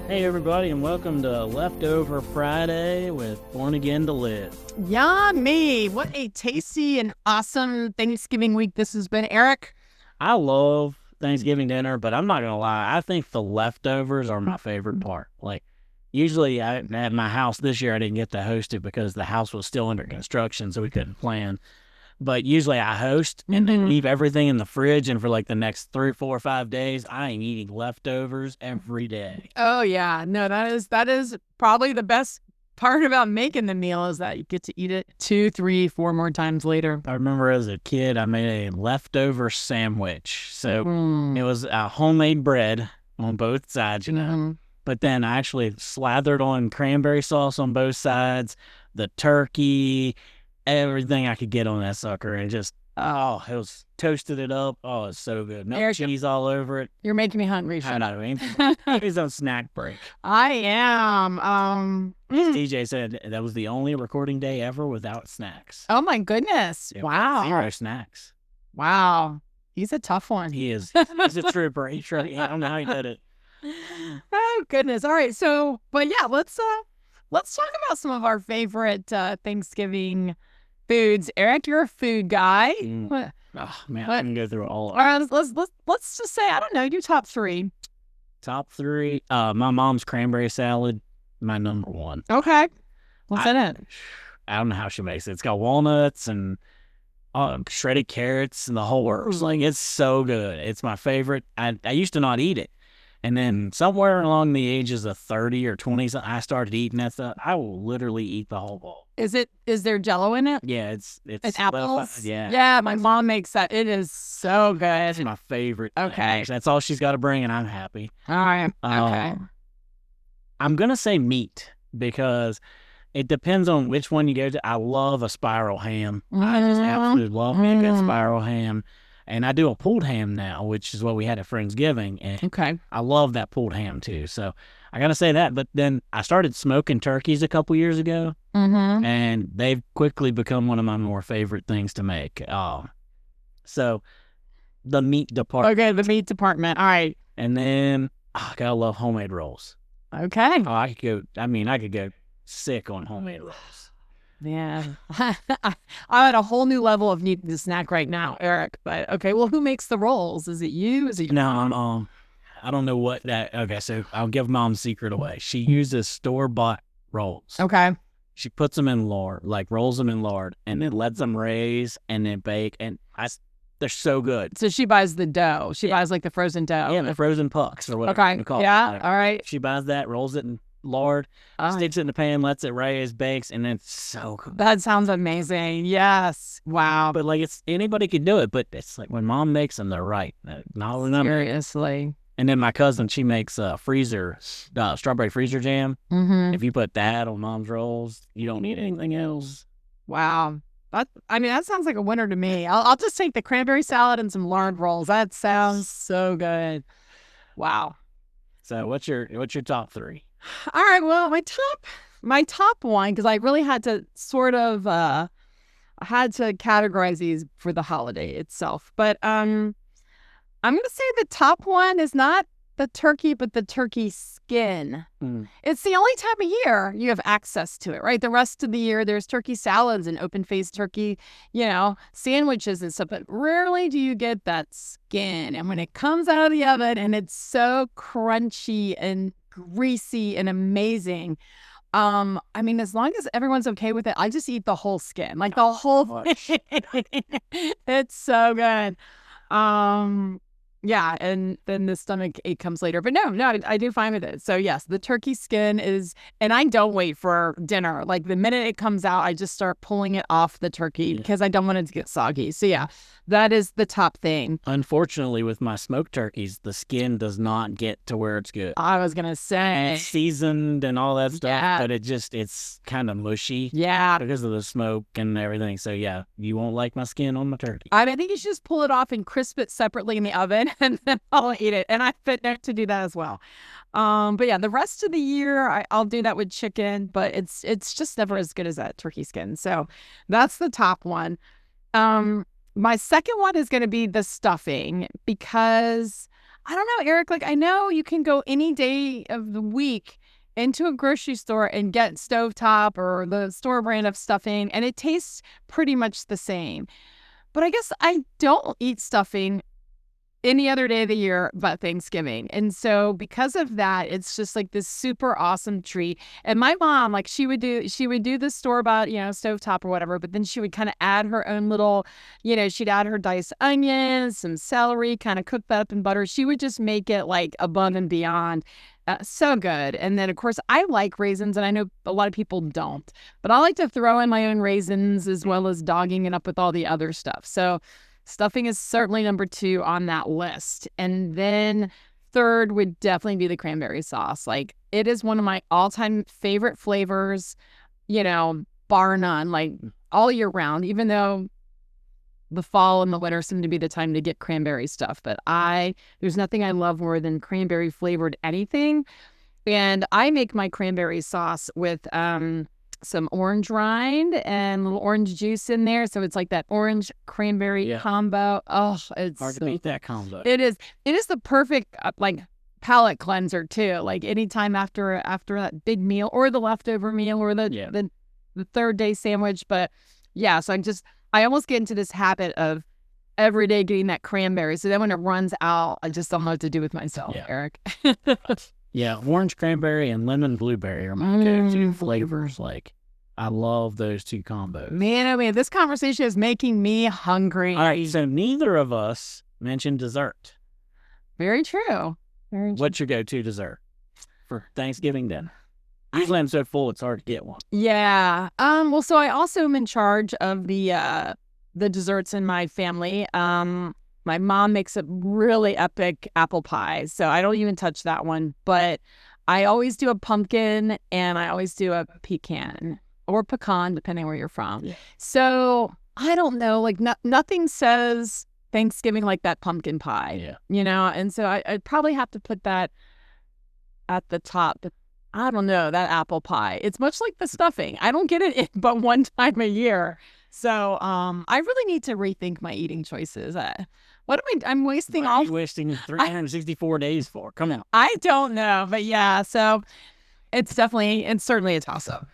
Hey everybody, and welcome to Leftover Friday with Born Again to Live. Yummy! What a tasty and awesome Thanksgiving week this has been, Eric. I love Thanksgiving dinner, but I'm not gonna lie, I think the leftovers are my favorite part. Like, usually at my house this year, I didn't get to host it because the house was still under construction, so we couldn't plan. But usually I host and then leave everything in the fridge, and for like the next 3, 4, 5 days, I am eating leftovers every day. Oh yeah, no, that is probably the best part about making the meal is that you get to eat it 2, 3, 4 more times later. I remember as a kid, I made a leftover sandwich. So it was homemade bread on both sides, But then I actually slathered on cranberry sauce on both sides, the turkey, everything I could get on that sucker, and just it was toasted it up. Oh, it's so good. No cheese all over it. You're making me hungry. I know. He's on snack break. I am. DJ said that was the only recording day ever without snacks. Oh my goodness! Yeah, wow. 0 snacks. Wow. He's a tough one. He is. He's a trooper. I don't know how he did it. Oh goodness! All right. So, but yeah, let's talk about some of our favorite Thanksgiving foods. Eric, you're a food guy. Oh man, I can go through all. All right, let's just say I don't know. You top 3. Top 3. My mom's cranberry salad, my number 1. Okay. What's in it? I don't know how she makes it. It's got walnuts and shredded carrots and the whole works. Like, it's so good. It's my favorite. I used to not eat it. And then somewhere along the ages of 30 or 20, I started eating that stuff. I will literally eat the whole bowl. Is there Jell-O in it? Yeah, it's apples. Yeah, my mom makes that. It is so good. It's my favorite. Okay, that's all she's got to bring, and I'm happy. All right. Okay. I'm gonna say meat because it depends on which one you go to. I love a spiral ham. I just absolutely love me a good spiral ham. And I do a pulled ham now, which is what we had at Friendsgiving. And I love that pulled ham, too. So I got to say that. But then I started smoking turkeys a couple years ago. And they've quickly become one of my more favorite things to make. So the meat department. Okay, the meat department. All right. And then I gotta love homemade rolls. Okay. Oh, I could go sick on homemade rolls. Yeah, I'm at a whole new level of needing to snack right now, Eric. But okay, well, who makes the rolls? Is it you? Is it No, I don't know what that. Okay, so I'll give Mom's secret away. She uses store-bought rolls. Okay. She puts them in lard, like rolls them in lard, and then lets them raise and then bake, and they're so good. So she buys the dough. She buys like the frozen dough. Yeah, the frozen pucks or whatever. Okay. Yeah. All right. She buys that, rolls it in lard, sticks it in the pan, lets it raise, bakes, and then it's so good. That sounds amazing. Yes. Wow. But like, it's anybody can do it, but it's like when Mom makes them, they're right. Not enough. Seriously. And then my cousin, she makes strawberry freezer jam. If you put that on Mom's rolls, you don't need anything else. Wow. That sounds like a winner to me. I'll just take the cranberry salad and some lard rolls. That sounds so good. Wow. So what's your top 3? All right. Well, my top one, because I really had to sort of categorize these for the holiday itself. But I'm going to say the top one is not the turkey, but the turkey skin. It's the only time of year you have access to it, right? The rest of the year, there's turkey salads and open-faced turkey, sandwiches and stuff. But rarely do you get that skin. And when it comes out of the oven and it's so crunchy and greasy and amazing, as long as everyone's okay with it, I just eat the whole skin, like the whole thing. It's so good. Yeah, and then the stomach ache comes later. But no, I do fine with it. So yes, the turkey skin is, and I don't wait for dinner. Like the minute it comes out, I just start pulling it off the turkey because I don't want it to get soggy. So yeah, that is the top thing. Unfortunately, with my smoked turkeys, the skin does not get to where it's good. I was gonna say it's seasoned and all that stuff, but it's kind of mushy. Yeah, because of the smoke and everything. So yeah, you won't like my skin on my turkey. I think you should just pull it off and crisp it separately in the oven, and then I'll eat it. And I fit there to do that as well. But yeah, the rest of the year I'll do that with chicken, but it's just never as good as that turkey skin. So that's the top one. My second one is going to be the stuffing, because I don't know, Eric. Like, I know you can go any day of the week into a grocery store and get stovetop or the store brand of stuffing, and it tastes pretty much the same. But I guess I don't eat stuffing any other day of the year but Thanksgiving. And so because of that, it's just like this super awesome treat. And my mom, like she would do the store-bought, stovetop or whatever, but then she would kind of add her own little, she'd add her diced onions, some celery, kind of cook that up in butter. She would just make it like above and beyond. So good. And then, of course, I like raisins, and I know a lot of people don't, but I like to throw in my own raisins as well as dogging it up with all the other stuff. So stuffing is certainly number 2 on that list. And then third would definitely be the cranberry sauce. Like, it is one of my all-time favorite flavors, bar none, like all year round, even though the fall and the winter seem to be the time to get cranberry stuff. But there's nothing I love more than cranberry flavored anything. And I make my cranberry sauce with some orange rind and a little orange juice in there. So it's like that orange cranberry combo. Oh, it's hard to beat that combo. It is the perfect palate cleanser too. Like anytime after that big meal or the leftover meal or the third day sandwich. But yeah, so I almost get into this habit of every day getting that cranberry. So then when it runs out, I just don't know what to do with myself, Eric. Yeah, orange cranberry and lemon blueberry are my go-to flavors. Like, I love those 2 combos. Man, oh man, this conversation is making me hungry. All right, so neither of us mentioned dessert. Very true. What's your go-to dessert for Thanksgiving dinner? Usually I'm so full it's hard to get one. Yeah. Well, so I also am in charge of the desserts in my family. My mom makes a really epic apple pie, so I don't even touch that one. But I always do a pumpkin, and I always do a pecan or pecan, depending where you're from. Yeah. So I don't know, like nothing says Thanksgiving like that pumpkin pie, And so I'd probably have to put that at the top. But I don't know, that apple pie. It's much like the stuffing. I don't get it but one time a year. So I really need to rethink my eating choices. I'm wasting all... What are you wasting 364 days for? Come on. I don't know, but yeah, so it's certainly a toss-up.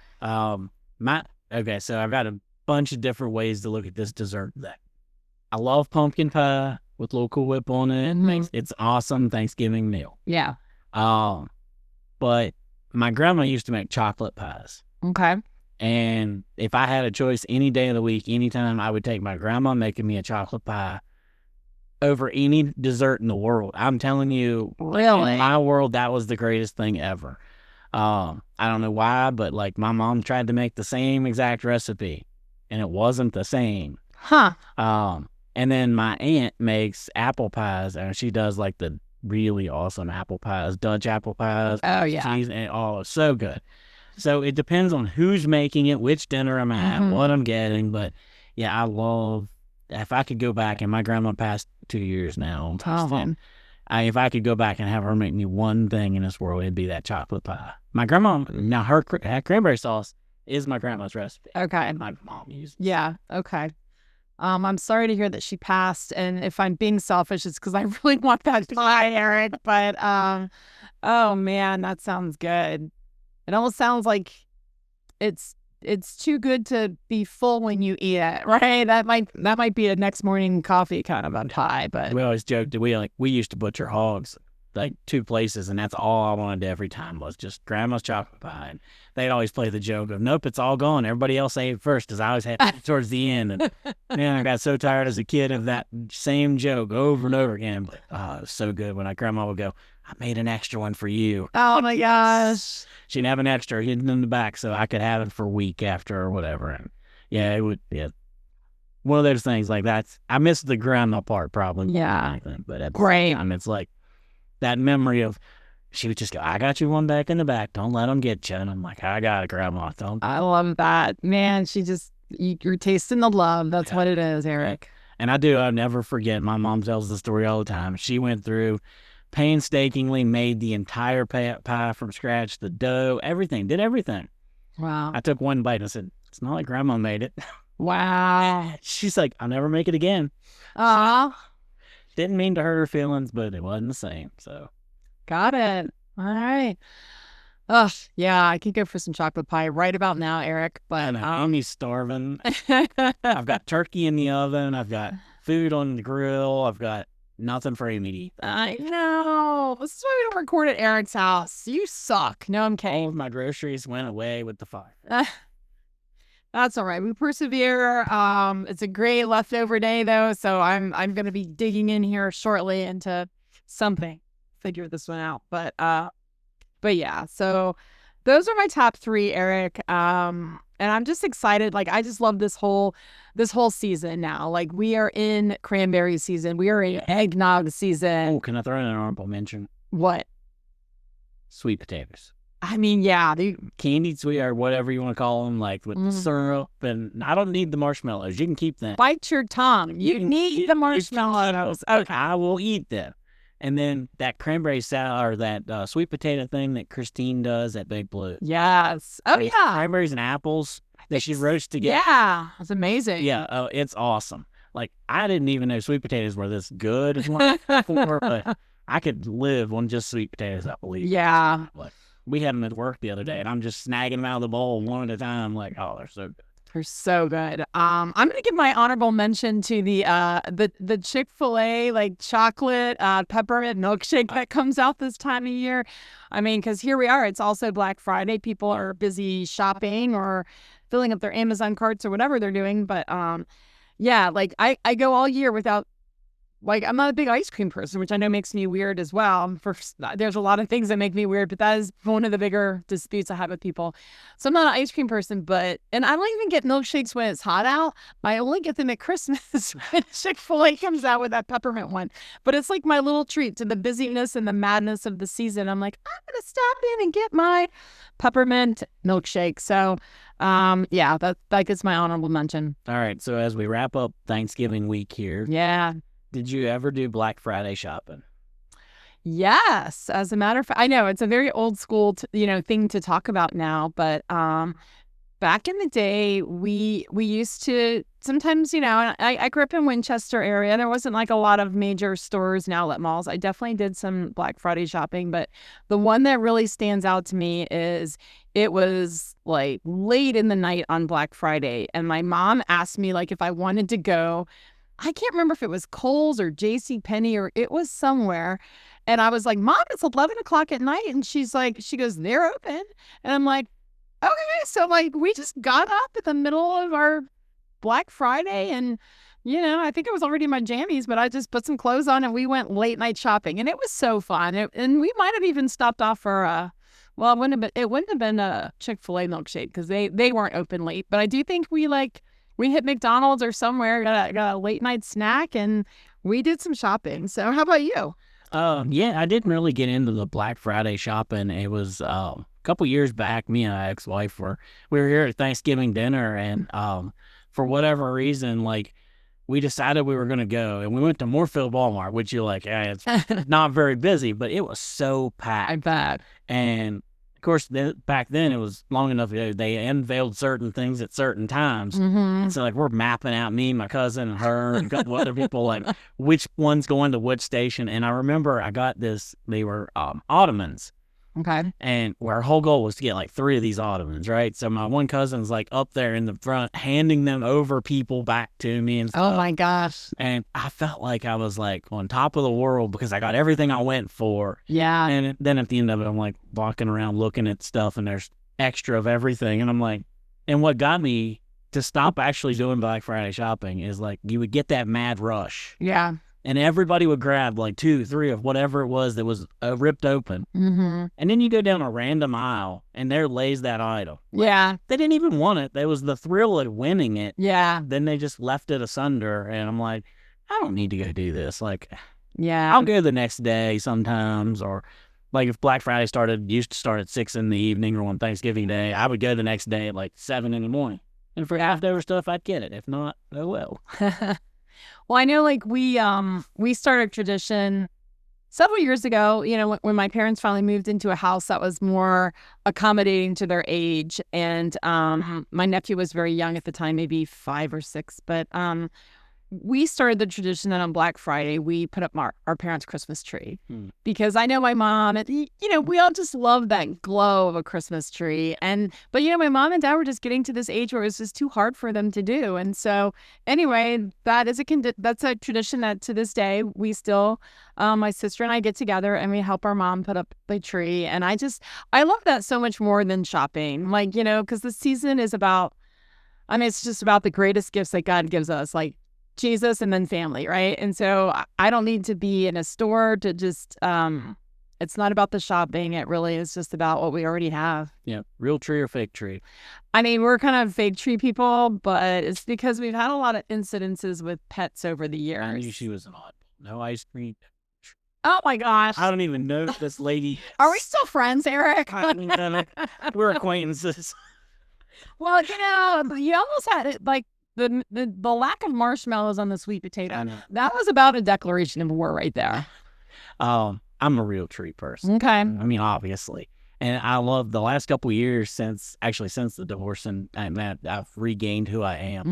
Okay, so I've got a bunch of different ways to look at this dessert thing. I love pumpkin pie with a little Cool Whip on it. Mm-hmm. It's awesome Thanksgiving meal. Yeah. But my grandma used to make chocolate pies. Okay. And if I had a choice any day of the week, anytime, I would take my grandma making me a chocolate pie over any dessert in the world. I'm telling you, really? In my world, that was the greatest thing ever. I don't know why, but like my mom tried to make the same exact recipe, and it wasn't the same. Huh. And then my aunt makes apple pies, and she does like the really awesome apple pies, Dutch apple pies. Oh, yeah. Cheese, and so good. So it depends on who's making it, which dinner I'm at, what I'm getting. But yeah, I love, if I could go back, and my grandma passed 2 years now. If I could go back and have her make me one thing in this world, it'd be that chocolate pie. My grandma, now her cranberry sauce is my grandma's recipe. Okay. My mom uses. Yeah. Okay. I'm sorry to hear that she passed, and if I'm being selfish, it's because I really want that pie, Eric. But oh man, that sounds good. It almost sounds like it's too good to be full when you eat it, right? That might be a next morning coffee kind of a pie. But we always joked that we used to butcher hogs like 2 places, and that's all I wanted every time was just grandma's chocolate pie. And they'd always play the joke of, nope, it's all gone. Everybody else ate it first, because I always had it towards the end. And man, I got so tired as a kid of that same joke over and over again. But it was so good when grandma would go, I made an extra one for you. Oh my gosh. She'd have an extra hidden in the back so I could have it for a week after or whatever. And yeah, it would, one of those things like that. I miss the grandma part probably. Yeah. But at the great. same time, it's like that memory of, she would just go, I got you one back in the back. Don't let them get you. And I'm like, I got it, grandma. I love that. Man, you're tasting the love. That's what it is, Eric. And I'll never forget. My mom tells the story all the time. She went through, painstakingly made the entire pie from scratch, the dough, everything, did everything. Wow. I took one bite and I said, it's not like grandma made it. Wow. She's like, I'll never make it again. Didn't mean to hurt her feelings, but it wasn't the same. So got it. All right. Oh, yeah, I could go for some chocolate pie right about now, Eric. But Amy's starving. I've got turkey in the oven. I've got food on the grill. I've got nothing for Amy to eat. I know. This is why we don't record at Eric's house. You suck. No, I'm kidding. All of my groceries went away with the fire. That's all right. We persevere. It's a great leftover day though, so I'm gonna be digging in here shortly into something. Figure this one out. But yeah, so those are my top 3, Eric. And I'm just excited. Like, I just love this whole season now. Like, we are in cranberry season. We are in eggnog season. Oh, can I throw in an honorable mention? What? Sweet potatoes. I mean, yeah, Candied sweet or whatever you want to call them, like with the syrup. And I don't need the marshmallows. You can keep them. Bite your tongue. You need the marshmallows. Okay, I will eat them. And then that cranberry salad or that sweet potato thing that Christine does at Big Blue. Yes. Oh, yeah. Cranberries and apples that she roasts together. Yeah. It's amazing. Yeah. It's awesome. Like, I didn't even know sweet potatoes were this good before, but I could live on just sweet potatoes, I believe. Yeah. Like, we had them at work the other day, and I'm just snagging them out of the bowl one at a time. Like, oh, they're so good. They're so good. I'm gonna give my honorable mention to the Chick-fil-A like chocolate peppermint milkshake that comes out this time of year. I mean, because here we are. It's also Black Friday. People are busy shopping or filling up their Amazon carts or whatever they're doing. But yeah, like I go all year without. Like, I'm not a big ice cream person, which I know makes me weird as well. There's a lot of things that make me weird, but that is one of the bigger disputes I have with people. So I'm not an ice cream person, and I don't even get milkshakes when it's hot out. I only get them at Christmas when Chick-fil-A comes out with that peppermint one. But it's like my little treat to the busyness and the madness of the season. I'm like, I'm going to stop in and get my peppermint milkshake. So, yeah, that gets my honorable mention. All right. So as we wrap up Thanksgiving week here. Yeah. Did you ever do Black Friday shopping? Yes, as a matter of fact, I know it's a very old school, thing to talk about now. But back in the day, we used to sometimes, I grew up in Winchester area. There wasn't like a lot of major stores and outlet malls. I definitely did some Black Friday shopping, but the one that really stands out to me is it was like late in the night on Black Friday, and my mom asked me like if I wanted to go. I can't remember if it was Kohl's or JCPenney or it was somewhere. And I was like, Mom, it's 11 o'clock at night. And she goes, they're open. And I'm like, okay. So like, we just got up in the middle of our Black Friday and, I think I was already in my jammies, but I just put some clothes on and we went late night shopping. And it was so fun. And we might have even stopped off for it wouldn't have been a Chick-fil-A milkshake because they weren't open late. But I do think we hit McDonald's or somewhere, got a late night snack, and we did some shopping. So how about you? Yeah, I didn't really get into the Black Friday shopping. It was a couple years back. Me and my ex-wife we were here at Thanksgiving dinner, and for whatever reason, like we decided we were going to go, and we went to Moorefield Walmart, which you're like, it's not very busy, but it was so packed. I bet. And of course, back then it was long enough. They unveiled certain things at certain times. Mm-hmm. So like we're mapping out me, my cousin, and her, and a couple other people like which one's going to which station. And I remember I got this. They were ottomans. Okay. And our whole goal was to get like 3 of these ottomans, right? So my one cousin's like up there in the front, handing them over people back to me and stuff. Oh my gosh. And I felt like I was like on top of the world because I got everything I went for. Yeah. And then at the end of it, I'm like walking around looking at stuff and there's extra of everything. And I'm like, and what got me to stop actually doing Black Friday shopping is like you would get that mad rush. Yeah. And everybody would grab like 2, 3 of whatever it was that was ripped open. Mm-hmm. And then you go down a random aisle and there lays that item. Yeah. They didn't even want it. There was the thrill of winning it. Yeah. Then they just left it asunder. And I'm like, I don't need to go do this. Like, yeah, I'll go the next day sometimes. Or like if Black Friday used to start at 6 in the evening or on Thanksgiving Day, I would go the next day at like 7 in the morning. And for leftover stuff, I'd get it. If not, oh well. Well, I know like we started a tradition several years ago, when my parents finally moved into a house that was more accommodating to their age. And my nephew was very young at the time, maybe 5 or 6. But we started the tradition that on Black Friday, we put up our parents' Christmas tree. Hmm. Because I know my mom, and, we all just love that glow of a Christmas tree. But my mom and dad were just getting to this age where it was just too hard for them to do. And so anyway, that's a tradition that to this day, we still, my sister and I get together and we help our mom put up the tree. And I love that so much more than shopping. Like, because the season is about, it's just about the greatest gifts that God gives us, like Jesus and then family, right? And so I don't need to be in a store to just, it's not about the shopping. It really is just about what we already have. Yeah. Real tree or fake tree? We're kind of fake tree people, but it's because we've had a lot of incidences with pets over the years. I knew she was an odd. No ice cream. Oh my gosh. I don't even know this lady. Are we still friends, Eric? We're acquaintances. Well, you almost had it like the lack of marshmallows on the sweet potato. I know. That was about a declaration of war right there. I'm a real tree person. Okay. Obviously. And I love the last couple of years since the divorce, and I've regained who I am.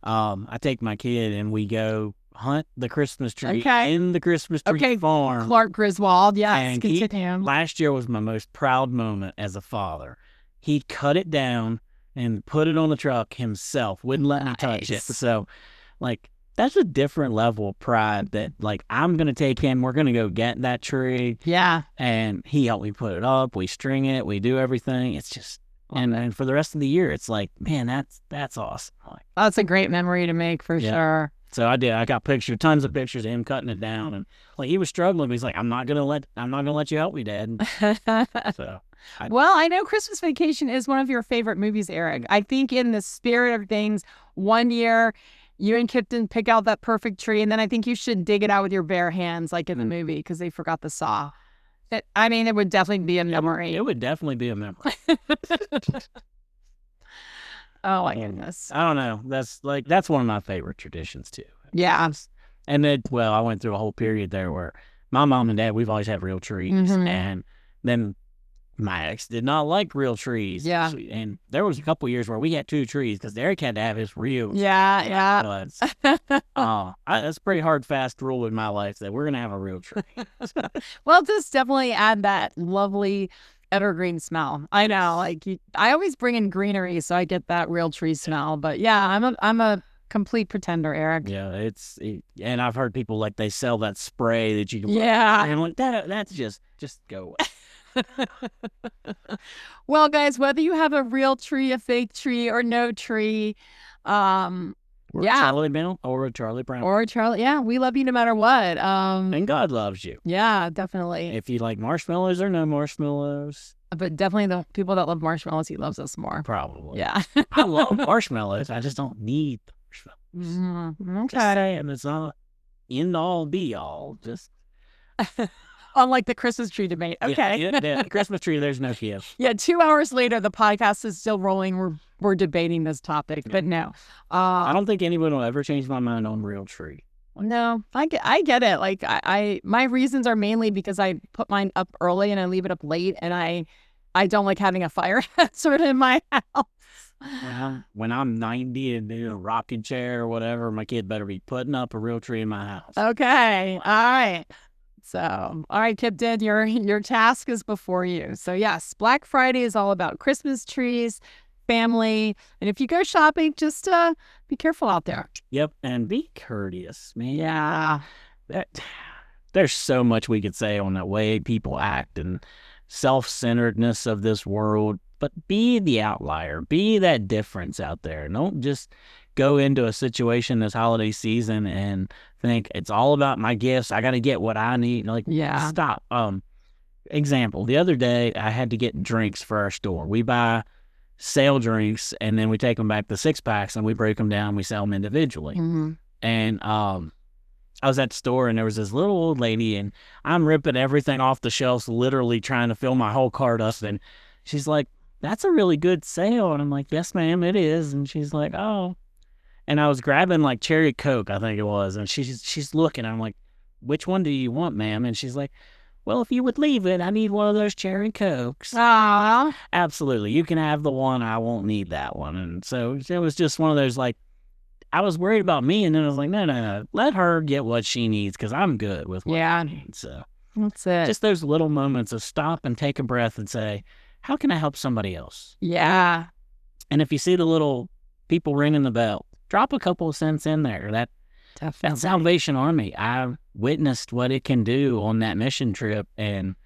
Mm-hmm. I take my kid and we go hunt the Christmas tree Okay. in the Christmas tree farm. Clark Griswold, yes. And continue. Last year was my most proud moment as a father. He cut it down and put it on the truck himself. Wouldn't let me touch it. So, that's a different level of pride that, I'm going to take him. We're going to go get that tree. Yeah. And he helped me put it up. We string it. We do everything. It's just, and for the rest of the year, it's like, man, that's awesome. That's a great memory to make for sure. So I did. I got tons of pictures of him cutting it down, and he was struggling. But he's like, I'm not gonna let you help me, Dad. So. Well, I know Christmas Vacation is one of your favorite movies, Eric. I think in the spirit of things, one year you and Kipton pick out that perfect tree, and then I think you should dig it out with your bare hands, like in the movie, because they forgot the saw. It would definitely be a memory. It would definitely be a memory. Oh my goodness. I don't know. That's one of my favorite traditions too. Yeah. And then, I went through a whole period there where my mom and dad, we've always had real trees, Mm-hmm. and then my ex did not like real trees. Yeah. And there was a couple years where we had 2 trees because Derek had to have his real. Yeah. That's a pretty hard, fast rule in my life that we're going to have a real tree. Well, just definitely add that lovely evergreen smell. I know, I always bring in greenery, so I get that real tree smell. But yeah, I'm a complete pretender, Eric. Yeah, and I've heard people they sell that spray that you can. Yeah, and I'm like that's just go away. Well, guys, whether you have a real tree, a fake tree, or no tree, Charlie Brown or Charlie Brown or Charlie, we love you no matter what. And God loves you. Yeah, definitely. If you like marshmallows or no marshmallows, but definitely the people that love marshmallows, he loves us more. Probably. Yeah. I love marshmallows. I just don't need the marshmallows. Mm-hmm. Okay. Just saying, it's not end all be all. Just. Unlike the Christmas tree debate. Okay. Yeah, Christmas tree, there's no gift. Yeah, 2 hours later, the podcast is still rolling. We're debating this topic, but no. I don't think anyone will ever change my mind on real tree. No, I get it. My reasons are mainly because I put mine up early and I leave it up late, and I don't like having a fire hazard in my house. Well, when I'm 90 and in a rocking chair or whatever, my kid better be putting up a real tree in my house. Okay. All right. So, all right, Kipton, your task is before you. So, yes, Black Friday is all about Christmas trees, family, and if you go shopping, just be careful out there. Yep, and be courteous, man. Yeah. There's so much we could say on the way people act and self-centeredness of this world, but be the outlier. Be that difference out there. Don't just go into a situation this holiday season and think it's all about my gifts. I got to get what I need. Stop. Example, the other day I had to get drinks for our store. We buy sale drinks and then we take them back to 6-packs and we break them down. We sell them individually. Mm-hmm. And I was at the store and there was this little old lady and I'm ripping everything off the shelves, literally trying to fill my whole cart up. And she's like, "That's a really good sale." And I'm like, "Yes, ma'am, it is." And she's like, "Oh." And I was grabbing cherry Coke, I think it was. And she's looking. I'm like, "Which one do you want, ma'am?" And she's like, "Well, if you would leave it, I need one of those cherry Cokes." Aww. Absolutely. You can have the one. I won't need that one. And so it was just one of those, I was worried about me, and then I was like, no, let her get what she needs because I'm good with what I need. So that's it. Just those little moments of stop and take a breath and say, how can I help somebody else? Yeah. And if you see the little people ringing the bell, drop a couple of cents in there. That Salvation Army, I witnessed what it can do on that mission trip, and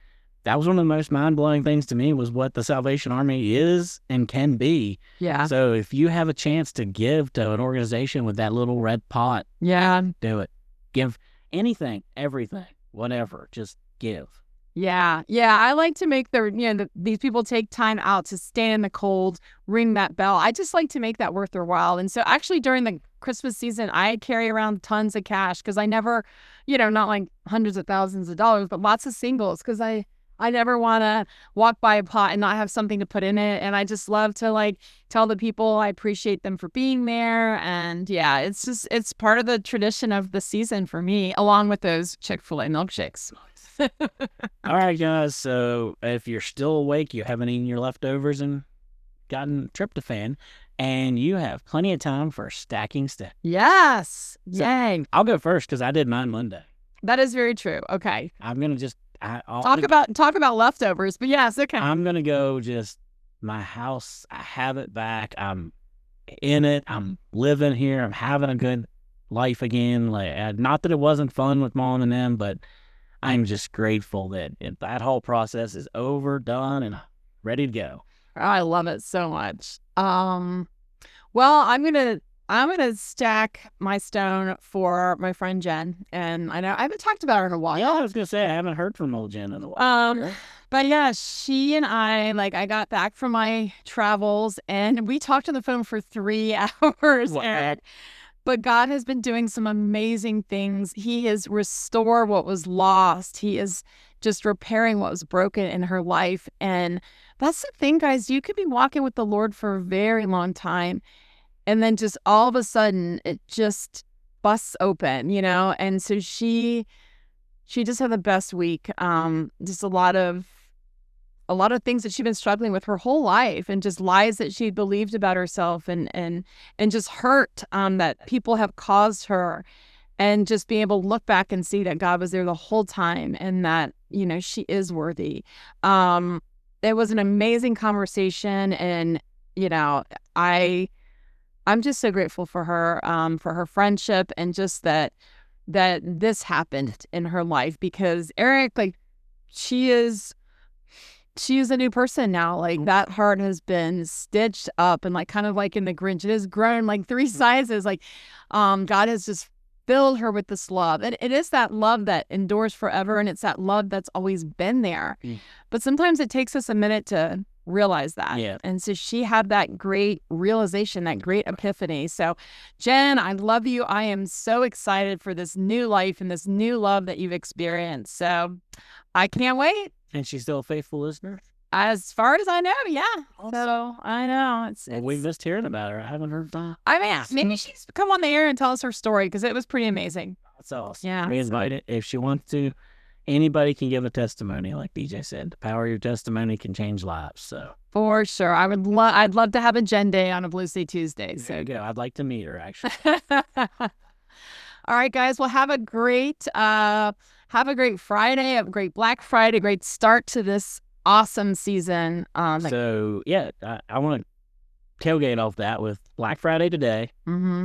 that was one of the most mind-blowing things to me was what the Salvation Army is and can be. Yeah. So if you have a chance to give to an organization with that little red pot, do it. Give anything, everything, whatever, just give. Yeah. I like to make these people take time out to stand in the cold, ring that bell. I just like to make that worth their while. And so actually during the Christmas season, I carry around tons of cash because I never, not like hundreds of thousands of dollars, but lots of singles because I never want to walk by a pot and not have something to put in it. And I just love to tell the people I appreciate them for being there. And yeah, it's part of the tradition of the season for me, along with those Chick-fil-A milkshakes. All right, guys. So if you're still awake, you haven't eaten your leftovers and gotten tryptophan, and you have plenty of time for stacking steps. Yes. So Yay. I'll go first because I did mine Monday. That is very true. Okay. I'm going to just... Talk about leftovers, but yes, okay. I'm going to go just my house. I have it back. I'm in it. I'm living here. I'm having a good life again. Not that it wasn't fun with Mom and them, but I'm just grateful that that whole process is over, done, and ready to go. I love it so much. Well, I'm gonna stack my stone for my friend Jen, and I know I haven't talked about her in a while. Yeah, I was gonna say I haven't heard from old Jen in a while. But yeah, she and I got back from my travels, and we talked on the phone for 3 hours. But God has been doing some amazing things. He has restored what was lost. He is just repairing what was broken in her life. And that's the thing, guys. You could be walking with the Lord for a very long time, and then just all of a sudden, it just busts open, And so she just had the best week. Just a lot of things that she'd been struggling with her whole life, and just lies that she believed about herself, and just hurt that people have caused her, and just being able to look back and see that God was there the whole time, and that she is worthy. It was an amazing conversation, and I'm just so grateful for her friendship, and just that this happened in her life, because Eric, she is a new person now. That heart has been stitched up, and kind of like in the Grinch, it has grown 3 sizes. God has just filled her with this love, and it is that love that endures forever, and it's that love that's always been there. But sometimes it takes us a minute to realize that. Yeah. And so she had that great realization, that great epiphany. So Jen, I love you. I am so excited for this new life and this new love that you've experienced. So I can't wait. And she's still a faithful listener? As far as I know, yeah. Awesome. So I know. Well, we missed hearing about her. I haven't heard from her. I mean, maybe she's come on the air and tell us her story, because it was pretty amazing. That's awesome. Yeah. We invite it. If she wants to, anybody can give a testimony. Like DJ said, the power of your testimony can change lives. So for sure. I'd love to have a Jen Day on a Blue Sea Tuesday. So there you go. I'd like to meet her, actually. All right, guys. Well, have a great Friday, a great Black Friday, great start to this awesome season. So yeah, I want to tailgate off that with Black Friday today,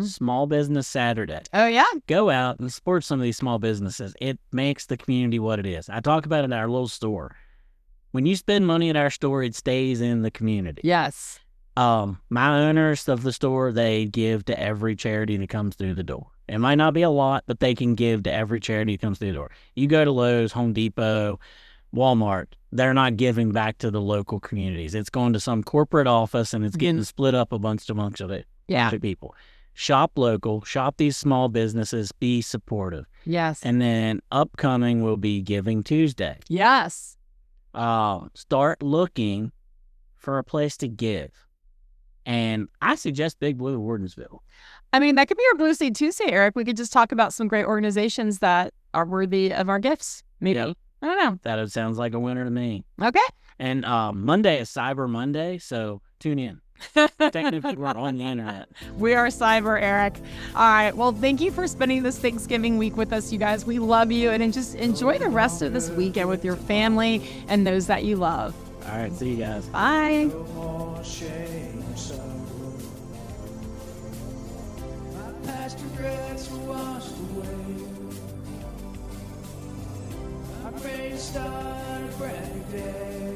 Small Business Saturday. Oh yeah, go out and support some of these small businesses. It makes the community what it is. I talk about it in our little store. When you spend money at our store, it stays in the community. Yes. My owners of the store, they give to every charity that comes through the door. It might not be a lot, but they can give to every charity that comes through the door. You go to Lowe's, Home Depot, Walmart, they're not giving back to the local communities. It's going to some corporate office, and it's getting split up a bunch of it. Yeah. To people. Shop local, shop these small businesses, be supportive. Yes. And then upcoming will be Giving Tuesday. Yes. Start looking for a place to give. And I suggest Big Blue Wardensville. I mean, that could be our Blue Sea Tuesday, Eric. We could just talk about some great organizations that are worthy of our gifts. Maybe. Yep. I don't know. That sounds like a winner to me. Okay. And Monday is Cyber Monday, so tune in. Technically, we're on the internet. We are cyber, Eric. All right. Well, thank you for spending this Thanksgiving week with us, you guys. We love you. And just enjoy the rest of this weekend with your family and those that you love. All right. See you guys. Bye. Past regrets were washed away. I pray to start a brand new day.